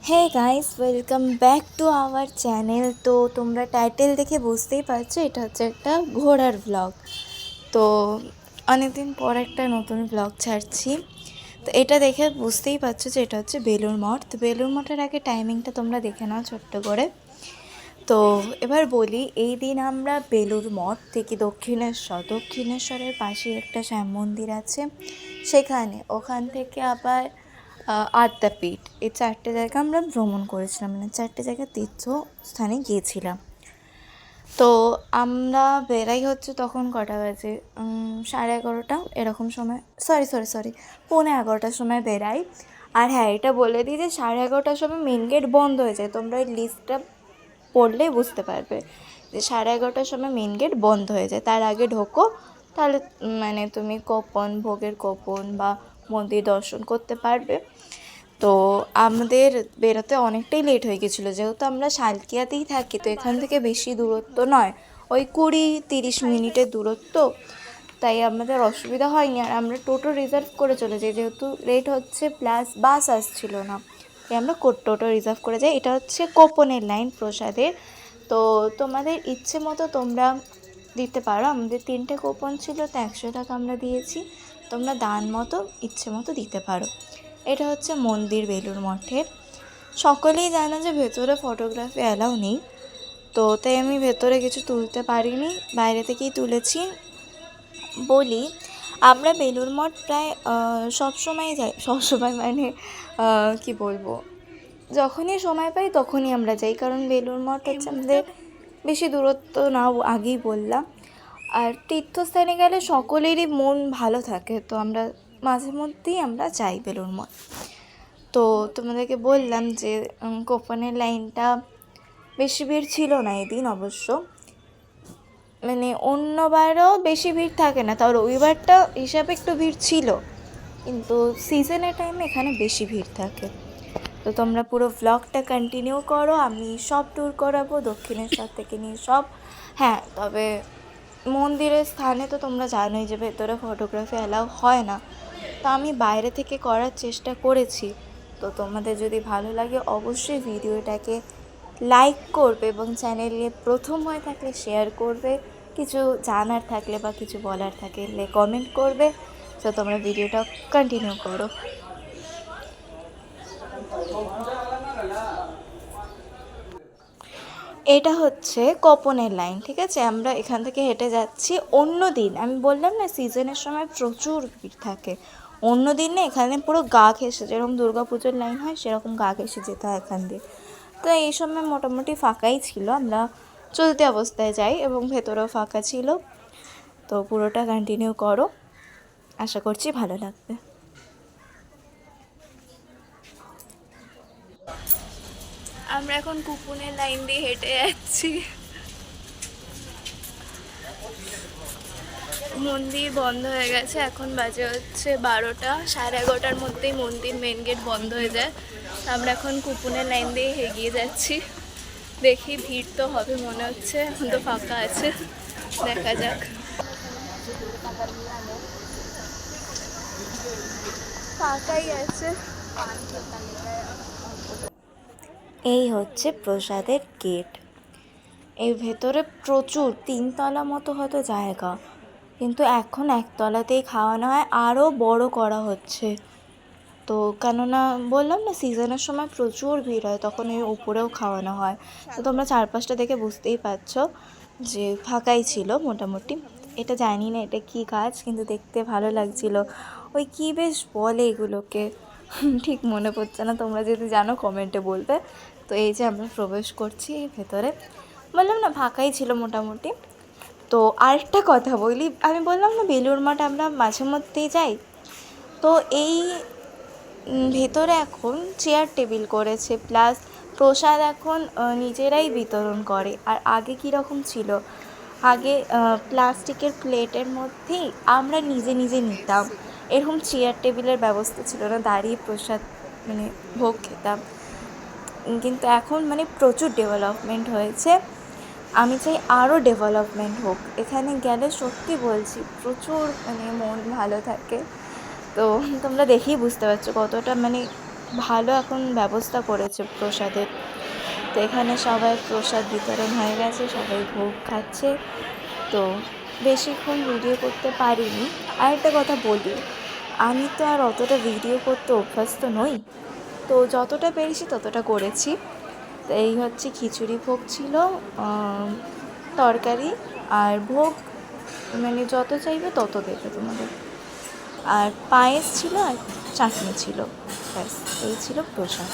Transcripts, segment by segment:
Hey guys, welcome back to our channel. তো তোমরা title দেখে বুঝতেই পারছো এটা হচ্ছে একটা ঘোরার ব্লগ। তো অনেকদিন পর একটা নতুন ব্লগ ছাড়ছি। তো এটা দেখে বুঝতেই পারছো যে এটা হচ্ছে বেলুড় মঠ। তো বেলুড় মঠের আগে টাইমিংটা তোমরা দেখে নাও ছোট্ট করে। তো এবার বলি, এই দিন আমরা বেলুড় মঠ থেকে দক্ষিণেশ্বরের পাশে একটা শ্যাম মন্দির আছে, ওখান থেকে আবার আদ্যাপীঠ, এই চারটে জায়গা আমরা ভ্রমণ করেছিলাম, মানে চারটে জায়গায় তীর্থস্থানে গিয়েছিলাম। তো আমরা বেরাই হচ্ছে তখন কটা বাজে, 11:30 এরকম সময়, সরি 11:45 সময় বেরাই। আর হ্যাঁ, এটা বলে দিই যে 11:30টার সময় মেন গেট বন্ধ হয়ে যায়। তোমরা এই লিস্টটা পড়লেই বুঝতে পারবে যে 11:30টার সময় মেন গেট বন্ধ হয়ে যায়। তার আগে ঢোকো, তাহলে মানে তুমি ভোগের কোপন বা মন্দির দর্শন করতে পারবে। তো আমাদের বেরোতে অনেকটাই লেট হয়ে গেছিলো, যেহেতু আমরা শালকিয়াতেই থাকি, তো এখান থেকে বেশি দূরত্ব নয়, ওই 20-30 মিনিটের দূরত্ব। তাই আমাদের অসুবিধা হয়নি। আর আমরা টোটো রিজার্ভ করে চলে যাই, যেহেতু লেট হচ্ছে, প্লাস বাস আসছিল না, তাই আমরা টোটো রিজার্ভ করে যাই। এটা হচ্ছে কোপনের লাইন প্রসাদের। তো তোমাদের ইচ্ছে মতো তোমরা দিতে পারো। আমাদের 3টে কোপন ছিল, তো 100 টাকা আমরা দিয়েছি। তোমরা দান মতো ইচ্ছে মতো দিতে পারো। এটা হচ্ছে মন্দির বেলুড় মঠের। সকলেই জানে যে ভেতরে ফটোগ্রাফি অ্যালাউ নেই, তো তাই আমি ভেতরে কিছু তুলতে পারিনি, বাইরে থেকেই তুলেছি। বলি, আমরা বেলুড় মঠ প্রায় সবসময় যাই, সবসময় মানে কি বলবো, যখনই সময় পাই তখনই আমরা যাই, কারণ বেলুড় মঠ হচ্ছে আমাদের বেশি দূরত্ব না, আগেই বললাম। আর তীর্থস্থানে গেলে সকলেরই মন ভালো থাকে, তো আমরা মাঝে মধ্যেই আমরা যাই বেলুড় মঠ। তো তোমাদেরকে বললাম যে কোপনের লাইনটা বেশি ভিড় ছিল না এদিন অবশ্য, মানে অন্যবারও বেশি ভিড় থাকে না, তাও রবিবারটা হিসাবে একটু ভিড় ছিল, কিন্তু সিজনের টাইমে এখানে বেশি ভিড় থাকে। তো তোমরা পুরো ভ্লগটা কন্টিনিউ করো, আমি সব ট্যুর করাবো দক্ষিণেশ্বর থেকে নিয়ে সব। হ্যাঁ, তবে মন্দিরের স্থানে তো তোমরা জানোই যে ভেতরে ফটোগ্রাফি অ্যালাউ হয় না, তো আমি বাইরে থেকে করার চেষ্টা করেছি। তো তোমাদের যদি ভালো লাগে অবশ্যই ভিডিওটাকে লাইক করবে এবং চ্যানেলে প্রথম হয়ে থাকলে শেয়ার করবে, কিছু জানার থাকলে বা কিছু বলার থাকলে কমেন্ট করবে। তো তোমরা ভিডিওটা কন্টিনিউ করো। এটা হচ্ছে কোপনের লাইন, ঠিক আছে? আমরা এখান থেকে হেঁটে যাচ্ছি। অন্য দিন আমি বললাম না সিজনের সময় প্রচুর ভিড় থাকে, অন্য দিন না এখানে পুরো গা ঘেঁষে, যেরকম দুর্গাপুজোর লাইন হয় সেরকম গা ঘেঁষে যেতে হয় এখান দিয়ে। তো এই সময় মোটামুটি ফাঁকাই ছিল, আমরা চলতি অবস্থায় যাই এবং ভেতরেও ফাঁকা ছিল। তো পুরোটা কন্টিনিউ করো, আশা করছি ভালো লাগবে। আমরা এখন কুপনের লাইন দিয়ে হেঁটে যাচ্ছি। মন্দির বন্ধ হয়ে গেছে, এখন বাজে হচ্ছে 12টা, 11:30টার মধ্যেই মন্দির মেন গেট বন্ধ হয়ে যায়। আমরা এখন কুপনের লাইন দিয়ে এগিয়ে যাচ্ছি। দেখি, ভিড় তো হবে মনে হচ্ছে, এখন তো ফাঁকা আছে, দেখা যাক। ফাঁকাই আছে। এই হচ্ছে প্রসাদের গেট। এর ভেতরে প্রচুর 3তলা মতো হয়তো জায়গা, কিন্তু এখন একতলাতেই খাওয়ানো হয়, আরও বড় করা হচ্ছে। তো কেননা বললাম না সিজনের সময় প্রচুর ভিড় হয়, তখন এর উপরেও খাওয়ানো হয়। তো তোমরা চারপাশটা দেখে বুঝতেই পারছো যে ফাঁকাই ছিল মোটামুটি। এটা জানি না এটা কী গাছ, কিন্তু দেখতে ভালো লাগছিল। ওই কী বেশ বলে এগুলোকে, ঠিক মনে পড়ছে না, তোমরা যদি জানো কমেন্টে বলবে। তো এই যে আমরা প্রবেশ করছি ভেতরে, বললাম না ফাঁকাই ছিল মোটামুটি। তো আরেকটা কথা বলি, আমি বললাম না বেলুড় মঠ আমরা মাঝে মধ্যেই যাই। তো এই ভেতরে এখন চেয়ার টেবিল করেছে, প্লাস প্রসাদ এখন নিজেরাই বিতরণ করে। আর আগে কীরকম ছিল, আগে প্লাস্টিকের প্লেটের মধ্যেই আমরা নিজে নিজে নিতাম, এরকম চেয়ার টেবিলের ব্যবস্থা ছিল না, দাঁড়িয়ে প্রসাদ মানে ভোগ খেতাম। কিন্তু এখন মানে প্রচুর ডেভেলপমেন্ট হয়েছে, আমি চাই আরও ডেভেলপমেন্ট হোক। এখানে গেলে সত্যি বলছি প্রচুর মানে মন ভালো থাকে। তো তোমরা দেখেই বুঝতে পারছো কতটা মানে ভালো এখন ব্যবস্থা করেছে প্রসাদের। তো এখানে সবাই প্রসাদ বিতরণ হয়ে গেছে, সবাই ভোগ খাচ্ছে। তো বেশিক্ষণ ভিডিও করতে পারিনি। আর একটা কথা বলি, আমি তো আর অতটা ভিডিও করতে অভ্যস্ত নই, তো যতটা পেরেছি ততটা করেছি। তো এই হচ্ছে খিচুড়ি ভোগ ছিল, তরকারি আর ভোগ মানে যত চাইবে তত দেবে তোমাদের। আর পায়েস ছিল আর চাটনি ছিল, ব্যাস এই ছিল প্রসাদ।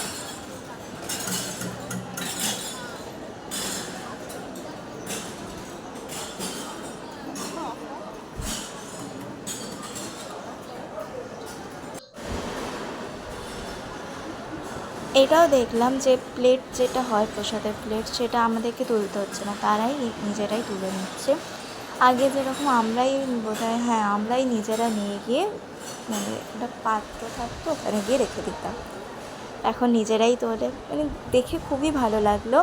এটাও দেখলাম যে প্লেট যেটা হয় প্রসাদের প্লেট, সেটা আমাদেরকে তুলতে হচ্ছে না, তারাই নিজেরাই তুলে নিচ্ছে। আগে যেরকম আমরাই বোধহয়, হ্যাঁ আমরাই নিজেরা নিয়ে গিয়ে মানে একটা পাত্র থাকতো ওখানে গিয়ে রেখে দিতাম, এখন নিজেরাই তোলে। মানে দেখে খুবই ভালো লাগলো।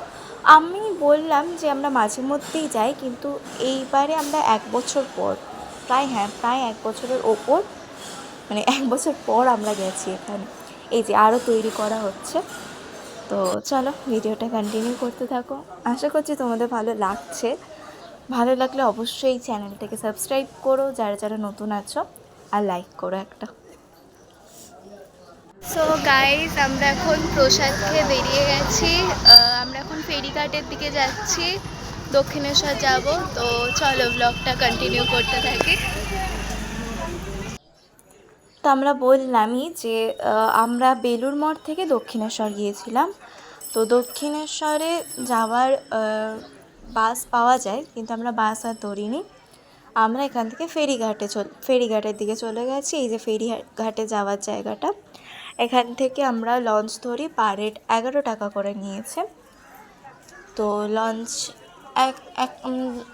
আমি বললাম যে আমরা মাঝে মধ্যেই যাই, কিন্তু এইবারে আমরা 1 বছর পর, প্রায় 1 বছরের ওপর, মানে 1 বছর পর আমরা গেছি এখানে। এই যে আরও তৈরি করা হচ্ছে। তো চলো ভিডিওটা কন্টিনিউ করতে থাকো, আশা করছি তোমাদের ভালো লাগছে। ভালো লাগলে অবশ্যই চ্যানেলটাকে সাবস্ক্রাইব করো যারা যারা নতুন আছো, আর লাইক করো একটা। সো গাইস, আমরা এখন প্রসাদ খেয়ে বেরিয়ে গেছি। আমরা এখন ফেরিঘাটের দিকে যাচ্ছি, দক্ষিণেশ্বর যাব। তো চলো ব্লগটা কন্টিনিউ করতে থাকি। তো আমরা বললামই যে আমরা বেলুড় মঠ থেকে দক্ষিণেশ্বর গিয়েছিলাম। তো দক্ষিণেশ্বরে যাওয়ার বাস পাওয়া যায়, কিন্তু আমরা বাস আর ধরিনি। আমরা এখান থেকে ফেরিঘাটের দিকে চলে গেছি। এই যে ফেরিঘাটে যাওয়ার জায়গাটা, এখান থেকে আমরা লঞ্চ ধরি, পার হেড 11 টাকা করে নিয়েছে। তো লঞ্চ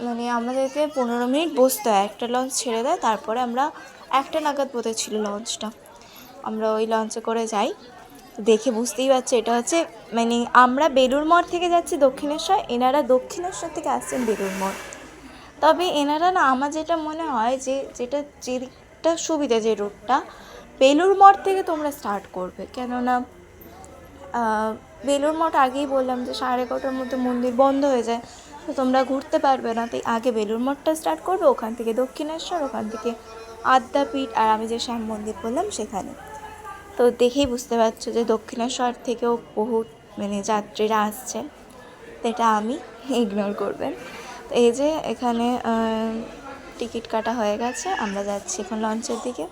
মানে আমাদেরকে 15 মিনিট বসতে হয়, একটা লঞ্চ ছেড়ে দেয়, তারপরে আমরা 1টা নাগাদ বোধহয় ছিল লঞ্চটা, আমরা ওই লঞ্চে করে যাই। দেখে বুঝতেই পারছি এটা হচ্ছে মানে আমরা বেলুড় মঠ থেকে যাচ্ছি দক্ষিণেশ্বর, এনারা দক্ষিণেশ্বর থেকে আসছেন বেলুড় মঠ। তবে এনারা না, আমার যেটা মনে হয় যে যেটা সুবিধা, যে রুটটা বেলুড় মঠ থেকে তোমরা স্টার্ট করবে, কেননা বেলুড় মঠ আগেই বললাম যে 11:30টার মধ্যে মন্দির বন্ধ হয়ে যায়, তো তোমরা ঘুরতে পারবে না। তাই আগে বেলুড় মঠটা স্টার্ট করবে, ওখান থেকে দক্ষিণেশ্বর, ওখান থেকে আদ্যাপীঠ, আর আমি যে শ্যাম মন্দির বললাম সেখানে। তো দেখেই বুঝতে পারছো যে দক্ষিণেশ্বর থেকেও বহু মানে যাত্রীরা আসছেন, এটা আমি ইগনোর করবেন। তো এই যে এখানে টিকিট কাটা হয়ে গেছে, আমরা যাচ্ছি এখন লঞ্চের দিকে।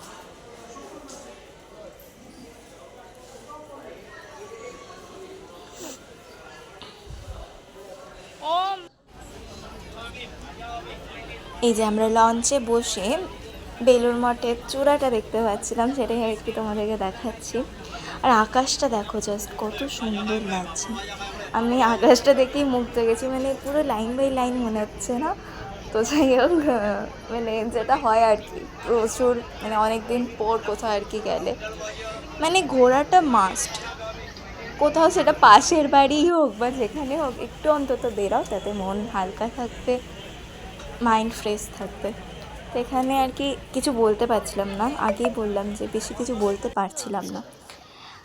এই যে আমরা লঞ্চে বসে বেলুড় মঠের চূড়াটা দেখতে পাচ্ছিলাম, সেটাই আর কি তোমাদেরকে দেখাচ্ছি। আর আকাশটা দেখো জাস্ট কত সুন্দর লাগছে, আমি আকাশটা দেখেই মুগ্ধ গেছি, মানে পুরো লাইন বাই লাইন মনে হচ্ছে না। তো যাই হোক, মানে যেটা হয় আর কি, প্রচুর মানে অনেক দিন পর কোথাও আর কি গেলে মানে ঘোরাটা মাস্ট। কোথাও সেটা পাশের বাড়িই হোক বা যেখানে হোক, একটু অন্তত বেরাও, তাতে মন হালকা থাকবে, মাইন্ড ফ্রেশ থাকবে। তো এখানে আর কি কিছু বলতে পারছিলাম না, আগেই বললাম যে বেশি কিছু বলতে পারছিলাম না।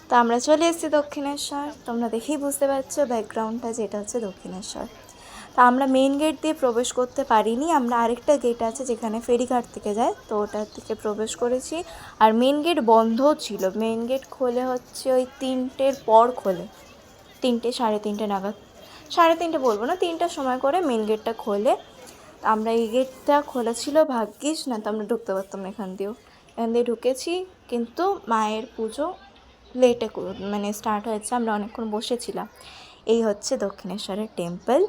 তো আমরা চলে এসেছি দক্ষিণেশ্বর, তোমরা দেখেই বুঝতে পারছো ব্যাকগ্রাউন্ডটা, যেটা হচ্ছে দক্ষিণেশ্বর। তা আমরা মেন গেট দিয়ে প্রবেশ করতে পারিনি, আমরা আরেকটা গেট আছে যেখানে ফেরিঘাট থেকে যায়, তো ওটার থেকে প্রবেশ করেছি। আর মেন গেট বন্ধও ছিল, মেন গেট খোলে হচ্ছে ওই 3টের পর খোলে, 3টে 3:30 নাগাদ, 3:30 বলবো না, 3টার সময় করে মেন গেটটা খোলে। আমরা এই গেটটা খোলা ছিল, ভাগ্যিস, না তো আমরা ঢুকতে পারতাম না এখান দিয়ে ঢুকেছি। কিন্তু মায়ের পুজো লেটে মানে স্টার্ট হয়েছে, আমরা অনেকক্ষণ বসেছিলাম। এই হচ্ছে দক্ষিণেশ্বরের টেম্পল।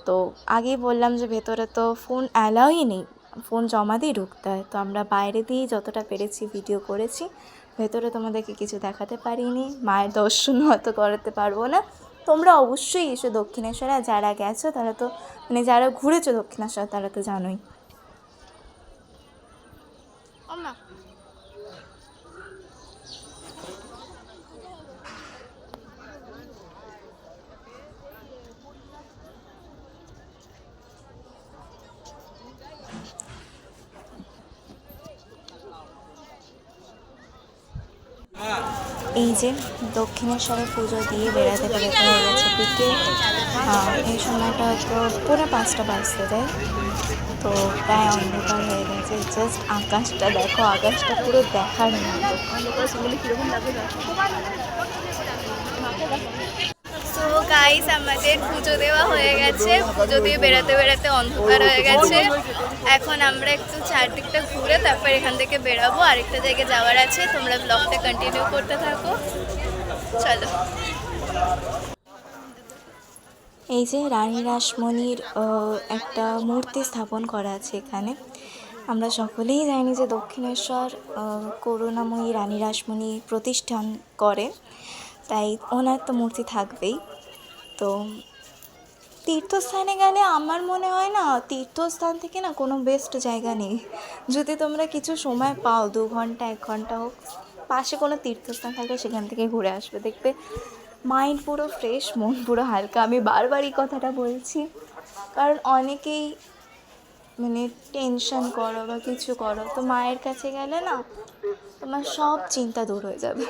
তো আগেই বললাম যে ভেতরে তো ফোন অ্যালাউই নেই, ফোন জমা দিয়ে ঢুকতে হয়। তো আমরা বাইরে দিয়েই যতটা পেরেছি ভিডিও করেছি, ভেতরে তোমাদেরকে কিছু দেখাতে পারিনি, মায়ের দর্শন হয়তো করাতে পারবো না। তোমরা অবশ্যই এসো দক্ষিণেশ্বরে, আর যারা গেছো তারা তো মানে যারা ঘুরেছো দক্ষিণেশ্বর তারা তো জানোই। এই যে দক্ষিণেশ্বরে পুজো দিয়ে বেড়াতে বেড়াতে হয়ে গেছে বিকেল। এই সময়টা হয়তো পুরো 5টা বাজতে দেয়, তো প্রায় অন্ধকার হয়ে গেছে। জাস্ট আকাশটা দেখো, আকাশটা পুরো দেখার মতো। তো গাইস, আমাদের পুজো দেওয়া হয়ে গেছে। পুজো দিয়ে বেড়াতে বেড়াতে অন্ধকার হয়ে গেছে। এখন আমরা একটু চারদিকটা ঘুরে তারপর এখান থেকে বেরাবো, আরেকটা জায়গায় যাওয়ার আছে। তোমরা ব্লগটা কন্টিনিউ করতে থাকো, চলো। এই যে রানী রাসমণির একটা মূর্তি স্থাপন করা আছে এখানে। আমরা সকলেই জানি যে দক্ষিণেশ্বর করুণাময়ী রানী রাসমণি প্রতিষ্ঠান করে, তাই ওনার তো মূর্তি থাকবেই। তো তীর্থস্থানে গেলে আমার মনে হয় না তীর্থস্থান থেকে না কোনো বেস্ট জায়গা নেই। যদি তোমরা কিছু সময় পাও, 2 ঘন্টা 1 ঘন্টা হোক, পাশে কোনো তীর্থস্থান থাকলে সেখান থেকে ঘুরে আসবে, দেখবে মাইন্ড পুরো ফ্রেশ, মন পুরো হালকা। আমি বারবার এই কথাটা বলছি, কারণ অনেকেই মানে টেনশন করো বা কিছু করো, তো মায়ের কাছে গেলে না তোমার সব চিন্তা দূর হয়ে যাবে।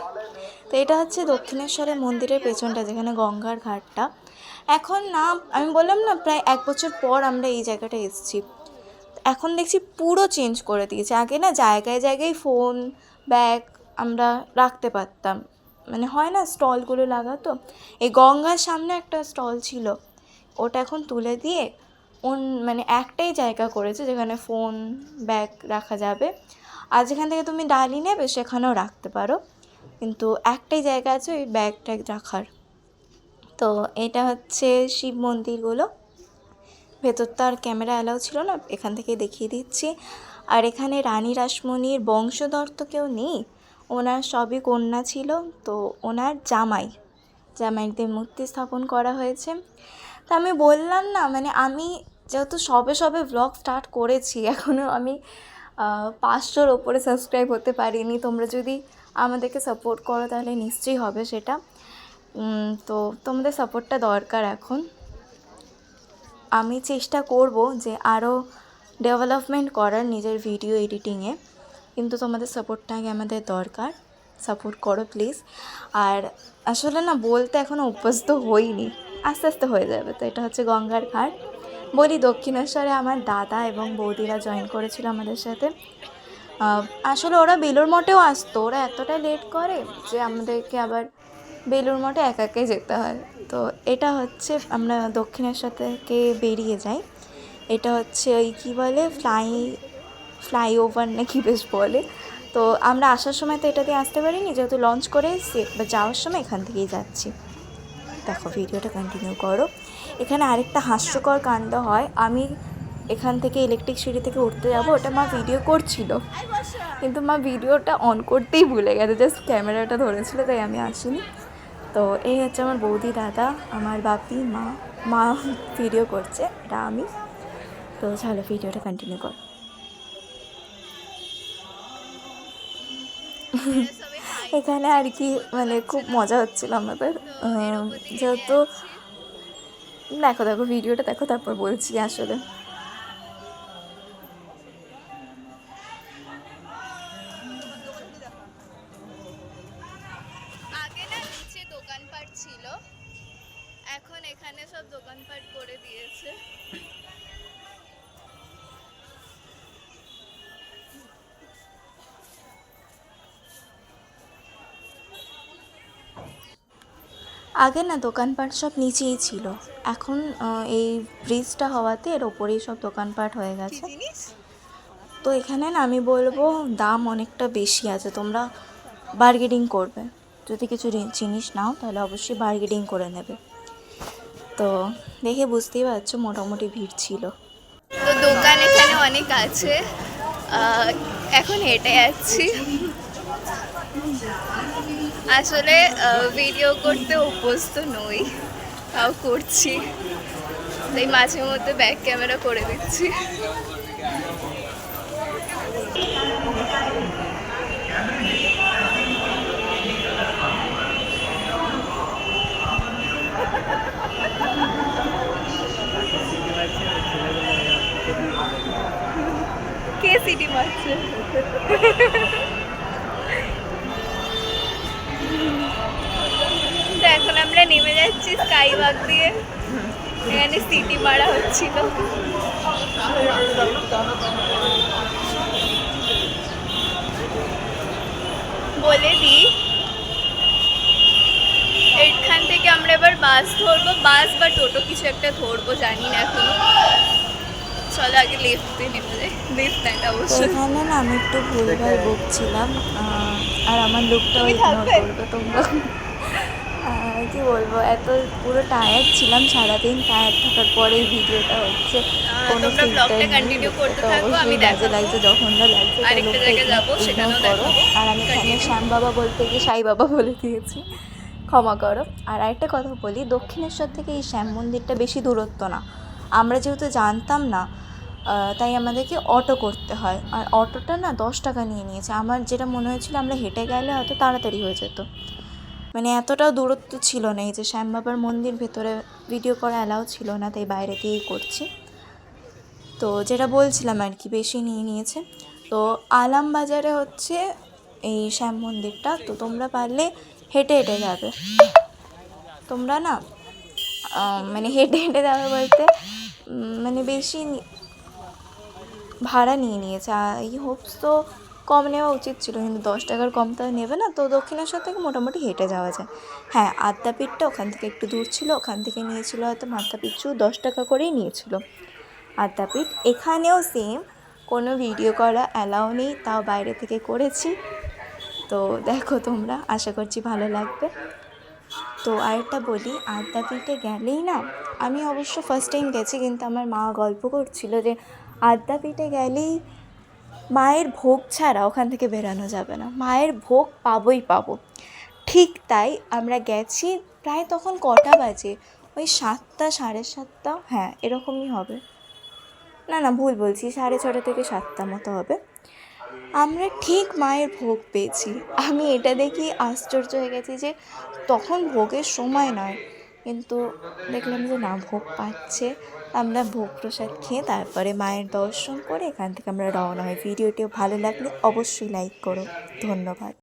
তো এটা হচ্ছে দক্ষিণেশ্বরের মন্দিরের পেছনটা, যেখানে গঙ্গার ঘাটটা। এখন না, আমি বললাম না প্রায় 1 বছর পর আমরা এই জায়গাটা এসেছি। এখন দেখছি পুরো চেঞ্জ করে দিয়েছে। আগে না জায়গায় জায়গায় ফোন, ব্যাগ আমরা রাখতে পারতাম, মানে হয় না স্টলগুলো লাগাতো। এই গঙ্গার সামনে একটা স্টল ছিল, ওটা এখন তুলে দিয়ে মানে একটাই জায়গা করেছে যেখানে ফোন, ব্যাগ রাখা যাবে। আর যেখান থেকে তুমি ডালি নেবে সেখানেও রাখতে পারো, কিন্তু একটাই জায়গা আছে ওই ব্যাগ ট্যাগ রাখার। তো এটা হচ্ছে শিব মন্দিরগুলো। ভেতরটা আর ক্যামেরা অ্যালাউ ছিল না, এখান থেকে দেখিয়ে দিচ্ছি। আর এখানে রানী রাসমণির বংশধর তো কেউ নেই, ওনার সবই কন্যা ছিল, তো ওনার জামাইদের মূর্তি স্থাপন করা হয়েছে। তা আমি বললাম না, মানে আমি যেহেতু সবে ব্লগ স্টার্ট করেছি, এখনও আমি 500-র ওপরে সাবস্ক্রাইব হতে পারিনি। তোমরা যদি আমাদেরকে সাপোর্ট করো তাহলে নিশ্চয়ই হবে সেটা। তো তোমাদের সাপোর্টটা দরকার এখন। আমি চেষ্টা করব যে আরও ডেভেলপমেন্ট করার নিজের ভিডিও এডিটিংয়ে, কিন্তু তোমাদের সাপোর্টটা আগে আমাদের দরকার। সাপোর্ট করো প্লিজ। আর আসলে না বলতে এখনও অভ্যস্ত হইনি, আস্তে আস্তে হয়ে যাবে। তো এটা হচ্ছে গঙ্গার ঘাট। বলি, দক্ষিণেশ্বরে আমার দাদা এবং বৌদিরা জয়েন করেছিল আমাদের সাথে। আসলে ওরা বেলুড় মঠেও আসতো, ওরা এতটা লেট করে যে আমাদেরকে আবার বেলুড় মঠে একাই যেতে হয়। তো এটা হচ্ছে আমরা দক্ষিণেশ্বর থেকে বেরিয়ে যাই। এটা হচ্ছে ওই কী বলে, ফ্লাইওভার নাকি বেশ বলে। তো আমরা আসার সময় তো এটা দিয়ে আসতে পারিনি, যেহেতু লঞ্চ করে এসেছি, বা যাওয়ার সময় এখান থেকেই যাচ্ছি। দেখো, ভিডিওটা কন্টিনিউ করো। এখানে আরেকটা হাস্যকর কাণ্ড হয়। আমি এখান থেকে ইলেকট্রিক সিঁড়ি থেকে উঠতে যাবো, ওটা মা ভিডিও করছিল, কিন্তু মা ভিডিওটা অন করতেই ভুলে গেছে, জাস্ট ক্যামেরাটা ধরেছিল, তাই আমি আসিনি। তো এই হচ্ছে আমার বৌদি, দাদা, আমার বাপি, মা ভিডিও করছে, এটা আমি। তো চলো ভিডিওটা কন্টিনিউ কর। এখানে আর কি মানে খুব মজা হচ্ছিল আমাদের, যেহেতু দেখো ভিডিওটা দেখো, তারপর বলছি আসলে। আগে না নিচে দোকানপাট ছিল, এখন এখানে সব দোকানপাট করে দিয়েছে। আগে না দোকানপাট সব নিচেই ছিল, এখন এই ব্রিজটা হওয়াতে এর ওপরেই সব দোকানপাট হয়ে গেছে। তো এখানে না আমি বলবো দাম অনেকটা বেশি আছে, তোমরা বার্গেনিং করবে। যদি কিছু জিনিস নাও তাহলে অবশ্যই বার্গেনিং করে নেবে। তো দেখে বুঝতেই পারছো মোটামুটি ভিড় ছিল। তো দোকান এখানে অনেক আছে, এখন হেঁটে যাচ্ছি। আসলে ভিডিও করতে অভ্যস্ত নই, তাও করছি, তাই মাঝে মধ্যে ব্যাক ক্যামেরা করে দিচ্ছি। কে সিটি মারছে? নেমে যাচ্ছি স্কাইওয়াক দিয়ে, এখানে সিটি মারা হচ্ছিল। বলে দিই এইখান থেকে আমরা এবার বাস ধরবো, বাস বা টোটো কিছু একটা ধরবো, জানি না এখনো। চলো আগে লিফটে নেমে যাই, লিফট না এটা অবশ্যই। এখানে না আমি একটু ভুলভাল বকছিলাম, আর আমার লুকটাও ইগনোর করবে তোমরা। কি বলবো, এত পুরো টায়ার্ড ছিলাম, সারাদিন টায়ার্ড থাকার পরে ভিডিওটা হচ্ছে। তোমরা ব্লগটা কন্টিনিউ করতে থাকো, আমি দেখাবো লাগছে যখন না লাগছে আরেকটা জায়গায় যাবো, সেখানেও দেখাবো। আর আমি এখানে শ্যাম বাবা বলতে গিয়ে সাই বাবা বলে দিয়েছি, ক্ষমা করো। আর আরেকটা কথা বলি, দক্ষিণেশ্বর থেকে এই শ্যাম মন্দিরটা বেশি দূরত্ব না, আমরা যেহেতু জানতাম না তাই আমাদেরকে অটো করতে হয়। আর অটোটা না 10 টাকা নিয়ে নিয়েছে। আমার যেটা মনে হয়েছিল আমরা হেঁটে গেলে হয়তো তাড়াতাড়ি হয়ে যেত, মানে এতটাও দূরত্ব ছিল না। এই যে শ্যাম বাবার মন্দির ভেতরে ভিডিও করা অ্যালাউ ছিল না, তাই বাইরে দিয়েই করছি। তো যেটা বলছিলাম আর কি, বেশি নিয়ে নিয়েছে। তো আলামবাজারে হচ্ছে এই শ্যাম মন্দিরটা, তো তোমরা পারলে হেঁটে হেঁটে যাবে। তোমরা না মানে হেঁটে হেঁটে যাবে বলতে মানে বেশি ভাড়া নিয়ে নিয়েছে। এই হোপস তো কম নেওয়া উচিত ছিল, কিন্তু 10 টাকার কম তো নেবে না। তো দক্ষিণেশ্বর থেকে মোটামুটি হেঁটে যাওয়া যায়। হ্যাঁ, আদ্যাপীঠটা ওখান থেকে একটু দূর ছিল, ওখান থেকে নিয়েছিল হয়তো মাথা পিছু 10 টাকা করেই নিয়েছিল আদ্যাপীঠ। এখানেও সেম, কোনো ভিডিও করা অ্যালাউ নেই, তাও বাইরে থেকে করেছি। তো দেখো তোমরা, আশা করছি ভালো লাগবে। তো আরেকটা বলি, আদ্যাপীঠে গেলেই না, আমি অবশ্য ফার্স্ট টাইম গেছি, কিন্তু আমার মা গল্প করছিল যে আদ্যাপীঠে গেলেই মায়ের ভোগ ছাড়া ওখান থেকে বেরানো যাবে না, মায়ের ভোগ পাবোই পাবো। ঠিক তাই আমরা গেছি, প্রায় তখন কটা বাজে, ওই 7টা 7:30, হ্যাঁ এরকমই হবে, না ভুল বলছি, 6:30 থেকে 7টা মতো হবে। আমরা ঠিক মায়ের ভোগ পেয়েছি। আমি এটা দেখি আশ্চর্য হয়ে গেছি যে তখন ভোগের সময় নয়, কিন্তু দেখলাম যে না, ভোগ পাচ্ছে। আমরা ভোগ প্রসাদ খেয়ে তারপরে মায়ের দর্শন করে এখান থেকে আমরা রওনা হই। ভিডিওটিও ভালো লাগলে অবশ্যই লাইক করো। ধন্যবাদ।